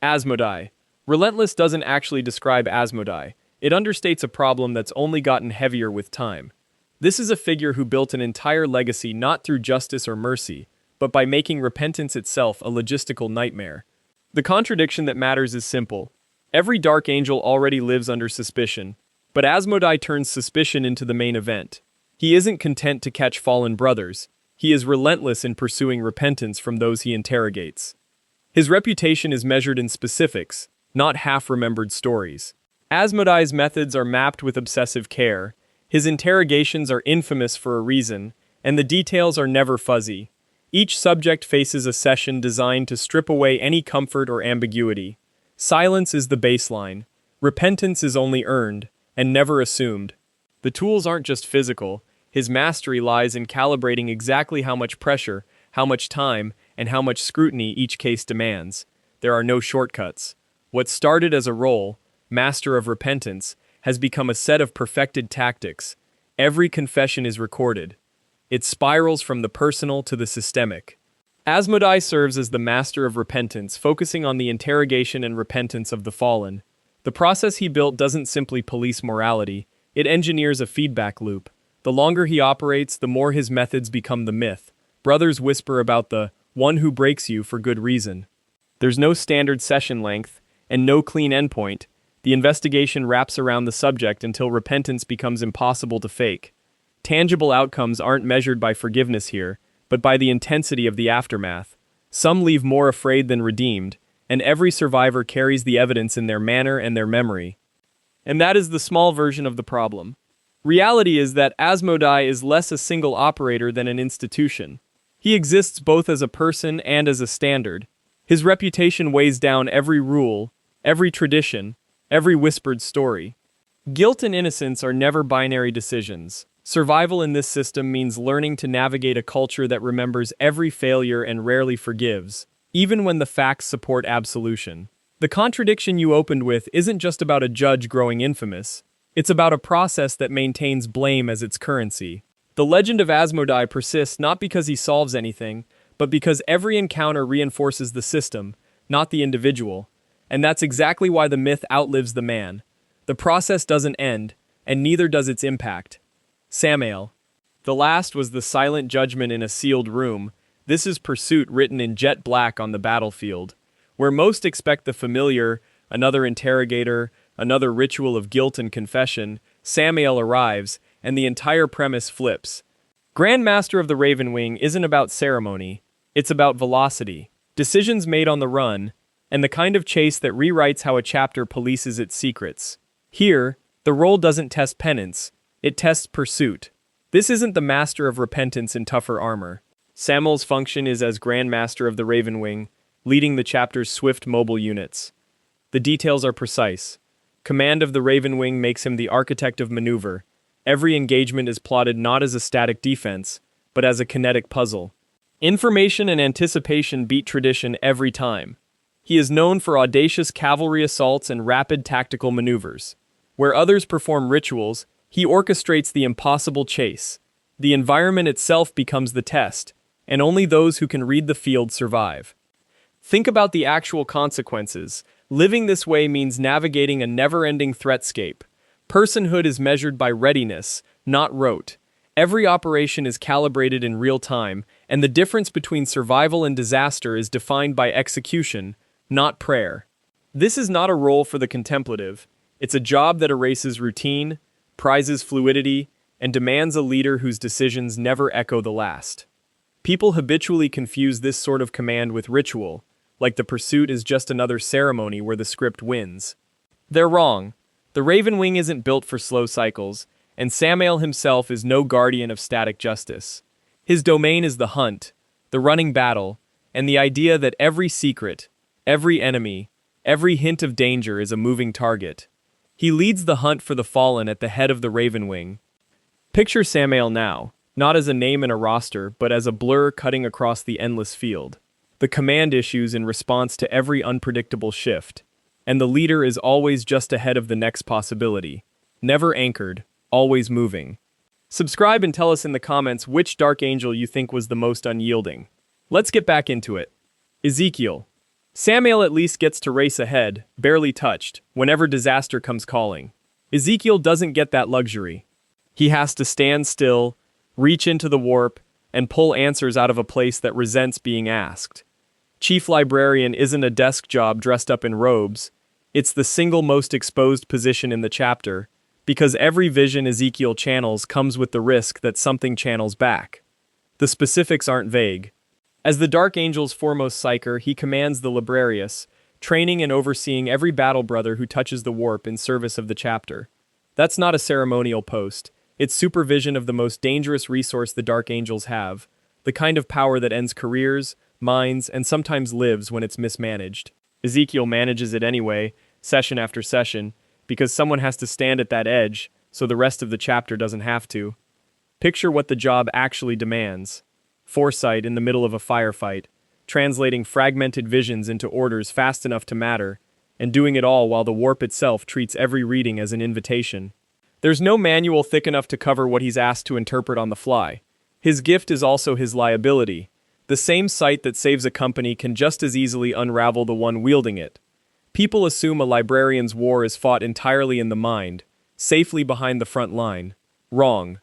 Asmodai. Relentless doesn't actually describe Asmodai. It understates a problem that's only gotten heavier with time. This is a figure who built an entire legacy not through justice or mercy, but by making repentance itself a logistical nightmare. The contradiction that matters is simple. Every Dark Angel already lives under suspicion, but Asmodai turns suspicion into the main event. He isn't content to catch fallen brothers. He is relentless in pursuing repentance from those he interrogates. His reputation is measured in specifics, not half-remembered stories. Asmodai's methods are mapped with obsessive care. His interrogations are infamous for a reason, and the details are never fuzzy. Each subject faces a session designed to strip away any comfort or ambiguity. Silence is the baseline. Repentance is only earned, and never assumed. The tools aren't just physical. His mastery lies in calibrating exactly how much pressure, how much time, and how much scrutiny each case demands. There are no shortcuts. What started as a role, Master of Repentance, has become a set of perfected tactics. Every confession is recorded. It spirals from the personal to the systemic. Asmodai serves as the Master of Repentance, focusing on the interrogation and repentance of the fallen. The process he built doesn't simply police morality, it engineers a feedback loop. The longer he operates, the more his methods become the myth. Brothers whisper about the one who breaks you for good reason. There's no standard session length, and no clean endpoint. The investigation wraps around the subject until repentance becomes impossible to fake. Tangible outcomes aren't measured by forgiveness here, but by the intensity of the aftermath. Some leave more afraid than redeemed, and every survivor carries the evidence in their manner and their memory. And that is the small version of the problem. Reality is that Asmodai is less a single operator than an institution. He exists both as a person and as a standard. His reputation weighs down every rule, every tradition, every whispered story. Guilt and innocence are never binary decisions. Survival in this system means learning to navigate a culture that remembers every failure and rarely forgives, even when the facts support absolution. The contradiction you opened with isn't just about a judge growing infamous. It's about a process that maintains blame as its currency. The legend of Asmodai persists not because he solves anything, but because every encounter reinforces the system, not the individual. And that's exactly why the myth outlives the man. The process doesn't end, and neither does its impact. Sammael. The last was the silent judgment in a sealed room. This is pursuit written in jet black on the battlefield. Where most expect the familiar, another interrogator, another ritual of guilt and confession, Sammael arrives, and the entire premise flips. Grand Master of the Ravenwing isn't about ceremony, it's about velocity, decisions made on the run, and the kind of chase that rewrites how a chapter polices its secrets. Here, the role doesn't test penance, it tests pursuit. This isn't the Master of Repentance in tougher armor. Sammael's function is as Grand Master of the Ravenwing, leading the chapter's swift mobile units. The details are precise. Command of the Ravenwing makes him the architect of maneuver. Every engagement is plotted not as a static defense, but as a kinetic puzzle. Information and anticipation beat tradition every time. He is known for audacious cavalry assaults and rapid tactical maneuvers. Where others perform rituals, he orchestrates the impossible chase. The environment itself becomes the test, and only those who can read the field survive. Think about the actual consequences. Living this way means navigating a never-ending threatscape. Personhood is measured by readiness, not rote. Every operation is calibrated in real time, and the difference between survival and disaster is defined by execution, not prayer. This is not a role for the contemplative. It's a job that erases routine, prizes fluidity, and demands a leader whose decisions never echo the last. People habitually confuse this sort of command with ritual, like the pursuit is just another ceremony where the script wins. They're wrong. The Ravenwing isn't built for slow cycles, and Sammael himself is no guardian of static justice. His domain is the hunt, the running battle, and the idea that every secret, every enemy, every hint of danger is a moving target. He leads the hunt for the fallen at the head of the Ravenwing. Picture Sammael now, not as a name in a roster, but as a blur cutting across the endless field. The command issues in response to every unpredictable shift, and the leader is always just ahead of the next possibility. Never anchored, always moving. Subscribe and tell us in the comments which Dark Angel you think was the most unyielding. Let's get back into it. Ezekiel. Sammael at least gets to race ahead, barely touched, whenever disaster comes calling. Ezekiel doesn't get that luxury. He has to stand still, reach into the warp, and pull answers out of a place that resents being asked. Chief Librarian isn't a desk job dressed up in robes. It's the single most exposed position in the chapter, because every vision Ezekiel channels comes with the risk that something channels back. The specifics aren't vague. As the Dark Angel's foremost psyker, he commands the Librarius, training and overseeing every battle brother who touches the warp in service of the chapter. That's not a ceremonial post. It's supervision of the most dangerous resource the Dark Angels have, the kind of power that ends careers, minds, and sometimes lives when it's mismanaged. Ezekiel manages it anyway, session after session, because someone has to stand at that edge, so the rest of the chapter doesn't have to. Picture what the job actually demands. Foresight in the middle of a firefight, translating fragmented visions into orders fast enough to matter, and doing it all while the warp itself treats every reading as an invitation. There's no manual thick enough to cover what he's asked to interpret on the fly. His gift is also his liability. The same sight that saves a company can just as easily unravel the one wielding it. People assume a librarian's war is fought entirely in the mind, safely behind the front line. Wrong.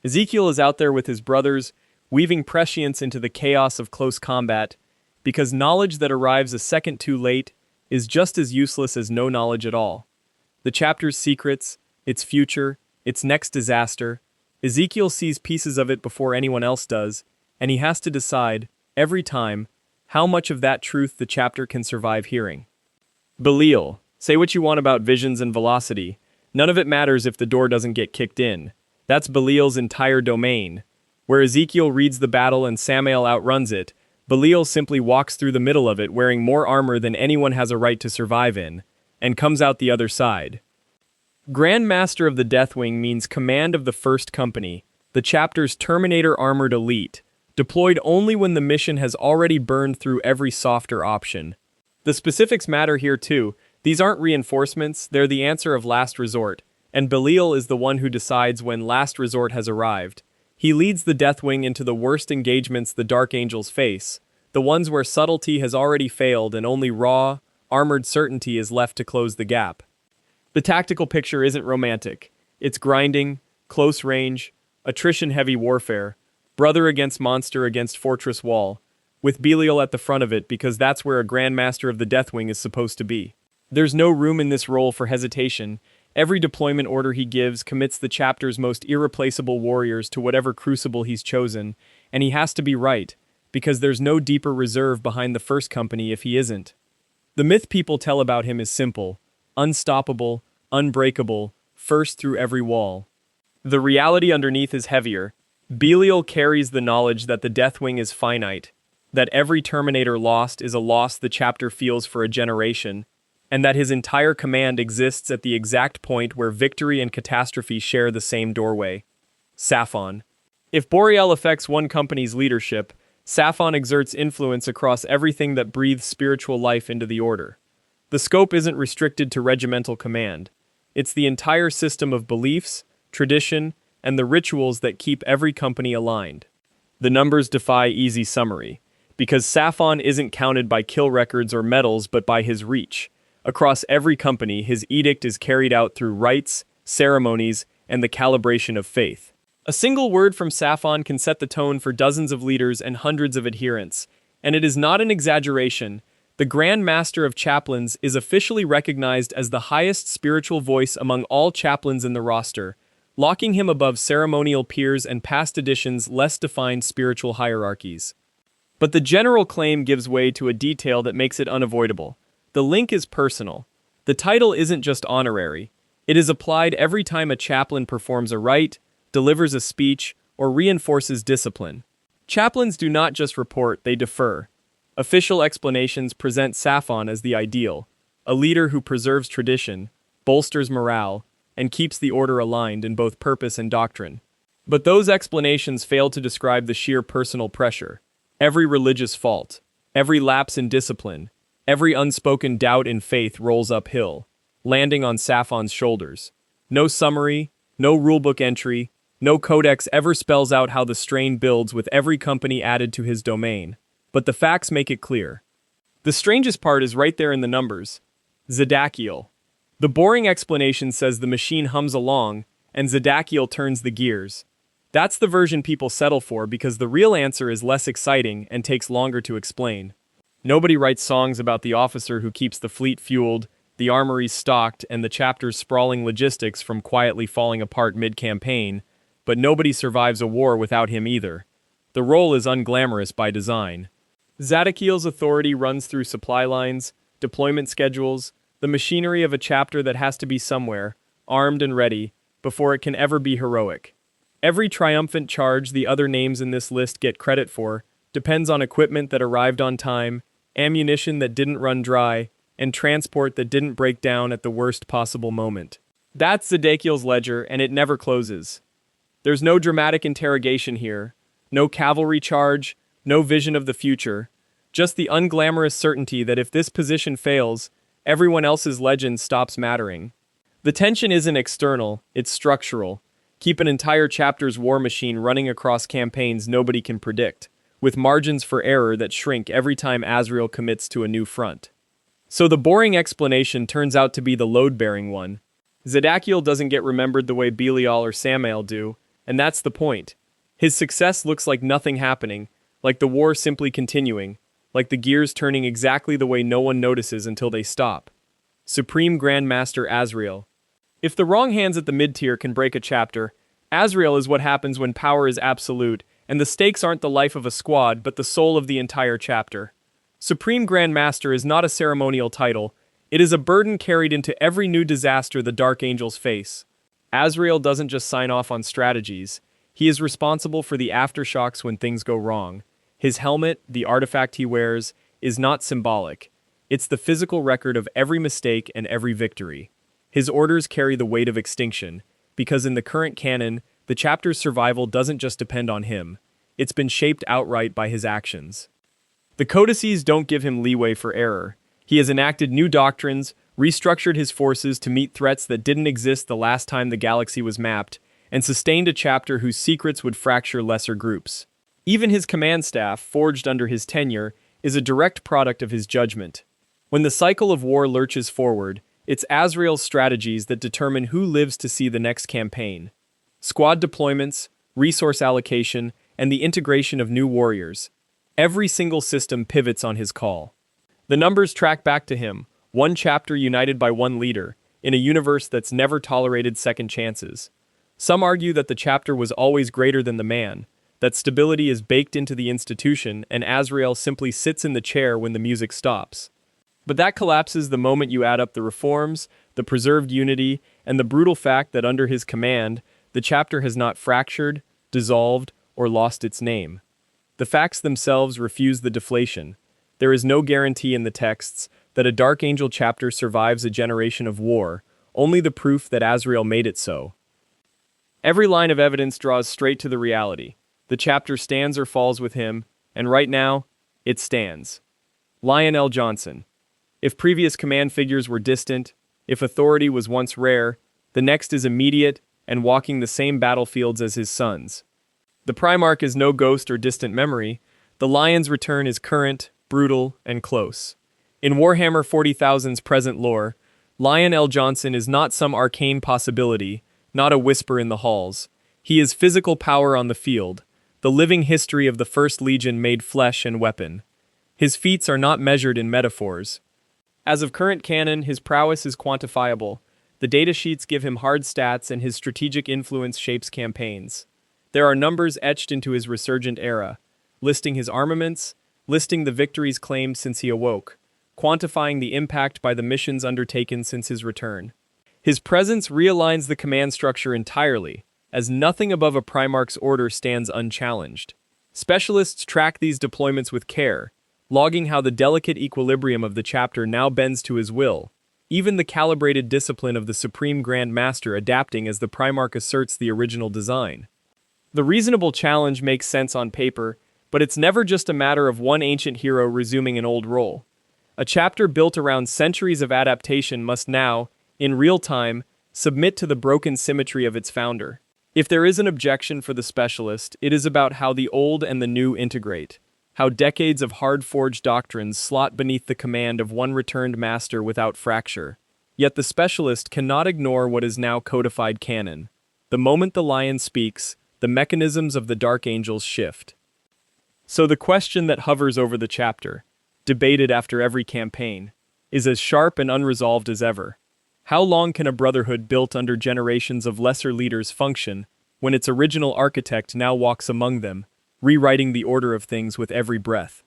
Ezekiel is out there with his brothers, weaving prescience into the chaos of close combat, because knowledge that arrives a second too late is just as useless as no knowledge at all. The chapter's secrets, its future, its next disaster, Ezekiel sees pieces of it before anyone else does, and he has to decide, every time, how much of that truth the chapter can survive hearing. Belial, say what you want about visions and velocity, none of it matters if the door doesn't get kicked in. That's Belial's entire domain. Where Ezekiel reads the battle and Sammael outruns it, Belial simply walks through the middle of it wearing more armor than anyone has a right to survive in, and comes out the other side. Grand Master of the Deathwing means command of the First Company, the chapter's Terminator-armored elite, deployed only when the mission has already burned through every softer option. The specifics matter here too. These aren't reinforcements, they're the answer of last resort, and Belial is the one who decides when last resort has arrived. He leads the Deathwing into the worst engagements the Dark Angels face, the ones where subtlety has already failed and only raw, armored certainty is left to close the gap. The tactical picture isn't romantic. It's grinding, close range, attrition-heavy warfare, brother against monster against fortress wall, with Belial at the front of it because that's where a Grand Master of the Deathwing is supposed to be. There's no room in this role for hesitation. Every deployment order he gives commits the chapter's most irreplaceable warriors to whatever crucible he's chosen, and he has to be right, because there's no deeper reserve behind the First Company if he isn't. The myth people tell about him is simple, unstoppable, unbreakable, first through every wall. The reality underneath is heavier. Belial carries the knowledge that the Deathwing is finite, that every Terminator lost is a loss the chapter feels for a generation, and that his entire command exists at the exact point where victory and catastrophe share the same doorway. Saphon. If Boreal affects one company's leadership, Saphon exerts influence across everything that breathes spiritual life into the order. The scope isn't restricted to regimental command. It's the entire system of beliefs, tradition, and the rituals that keep every company aligned. The numbers defy easy summary, because Saphon isn't counted by kill records or medals but by his reach. Across every company, his edict is carried out through rites, ceremonies, and the calibration of faith. A single word from Saphon can set the tone for dozens of leaders and hundreds of adherents, and it is not an exaggeration. The Grand Master of Chaplains is officially recognized as the highest spiritual voice among all chaplains in the roster, locking him above ceremonial peers and past editions' less defined spiritual hierarchies. But the general claim gives way to a detail that makes it unavoidable. The link is personal. The title isn't just honorary. It is applied every time a chaplain performs a rite, delivers a speech, or reinforces discipline. Chaplains do not just report, they defer. Official explanations present Saphon as the ideal, a leader who preserves tradition, bolsters morale, and keeps the order aligned in both purpose and doctrine. But those explanations fail to describe the sheer personal pressure. Every religious fault, every lapse in discipline, every unspoken doubt in faith rolls uphill, landing on Saphon's shoulders. No summary, no rulebook entry, no codex ever spells out how the strain builds with every company added to his domain. But the facts make it clear. The strangest part is right there in the numbers. Zadakiel. The boring explanation says the machine hums along, and Zadakiel turns the gears. That's the version people settle for because the real answer is less exciting and takes longer to explain. Nobody writes songs about the officer who keeps the fleet fueled, the armories stocked, and the chapter's sprawling logistics from quietly falling apart mid-campaign, but nobody survives a war without him either. The role is unglamorous by design. Zadakiel's authority runs through supply lines, deployment schedules, the machinery of a chapter that has to be somewhere, armed and ready, before it can ever be heroic. Every triumphant charge the other names in this list get credit for depends on equipment that arrived on time, ammunition that didn't run dry, and transport that didn't break down at the worst possible moment. That's Zedekiel's ledger, and it never closes. There's no dramatic interrogation here, no cavalry charge, no vision of the future, just the unglamorous certainty that if this position fails, everyone else's legend stops mattering. The tension isn't external, it's structural. Keep an entire chapter's war machine running across campaigns nobody can predict, with margins for error that shrink every time Azrael commits to a new front. So the boring explanation turns out to be the load-bearing one. Zedekiel doesn't get remembered the way Belial or Sammael do, and that's the point. His success looks like nothing happening, like the war simply continuing, like the gears turning exactly the way no one notices until they stop. Supreme Grand Master Azrael. If the wrong hands at the mid-tier can break a chapter, Azrael is what happens when power is absolute, and the stakes aren't the life of a squad, but the soul of the entire chapter. Supreme Grand Master is not a ceremonial title, it is a burden carried into every new disaster the Dark Angels face. Azrael doesn't just sign off on strategies, he is responsible for the aftershocks when things go wrong. His helmet, the artifact he wears, is not symbolic. It's the physical record of every mistake and every victory. His orders carry the weight of extinction, because in the current canon, the chapter's survival doesn't just depend on him. It's been shaped outright by his actions. The codices don't give him leeway for error. He has enacted new doctrines, restructured his forces to meet threats that didn't exist the last time the galaxy was mapped, and sustained a chapter whose secrets would fracture lesser groups. Even his command staff, forged under his tenure, is a direct product of his judgment. When the cycle of war lurches forward, it's Azrael's strategies that determine who lives to see the next campaign. Squad deployments, resource allocation, and the integration of new warriors. Every single system pivots on his call. The numbers track back to him, one chapter united by one leader, in a universe that's never tolerated second chances. Some argue that the chapter was always greater than the man, that stability is baked into the institution and Azrael simply sits in the chair when the music stops. But that collapses the moment you add up the reforms, the preserved unity, and the brutal fact that under his command, the chapter has not fractured, dissolved, or lost its name. The facts themselves refuse the deflation. There is no guarantee in the texts that a Dark Angel chapter survives a generation of war, only the proof that Azrael made it so. Every line of evidence draws straight to the reality. The chapter stands or falls with him, and right now, it stands. Lion El'Jonson. If previous command figures were distant, if authority was once rare, the next is immediate and walking the same battlefields as his sons. The Primarch is no ghost or distant memory. The Lion's return is current, brutal, and close. In Warhammer 40,000's present lore, Lion El'Jonson is not some arcane possibility, not a whisper in the halls. He is physical power on the field, the living history of the First Legion made flesh and weapon. His feats are not measured in metaphors. As of current canon, his prowess is quantifiable. The datasheets give him hard stats and his strategic influence shapes campaigns. There are numbers etched into his resurgent era, listing his armaments, listing the victories claimed since he awoke, quantifying the impact by the missions undertaken since his return. His presence realigns the command structure entirely, as nothing above a Primarch's order stands unchallenged. Specialists track these deployments with care, logging how the delicate equilibrium of the chapter now bends to his will, even the calibrated discipline of the Supreme Grand Master adapting as the Primarch asserts the original design. The reasonable challenge makes sense on paper, but it's never just a matter of one ancient hero resuming an old role. A chapter built around centuries of adaptation must now, in real time, submit to the broken symmetry of its founder. If there is an objection for the specialist, it is about how the old and the new integrate. how decades of hard-forged doctrines slot beneath the command of one returned master without fracture. Yet the specialist cannot ignore what is now codified canon. The moment the lion speaks, the mechanisms of the dark angels shift. So the question that hovers over the chapter, debated after every campaign, is as sharp and unresolved as ever. How long can a brotherhood built under generations of lesser leaders function when its original architect now walks among them, rewriting the order of things with every breath?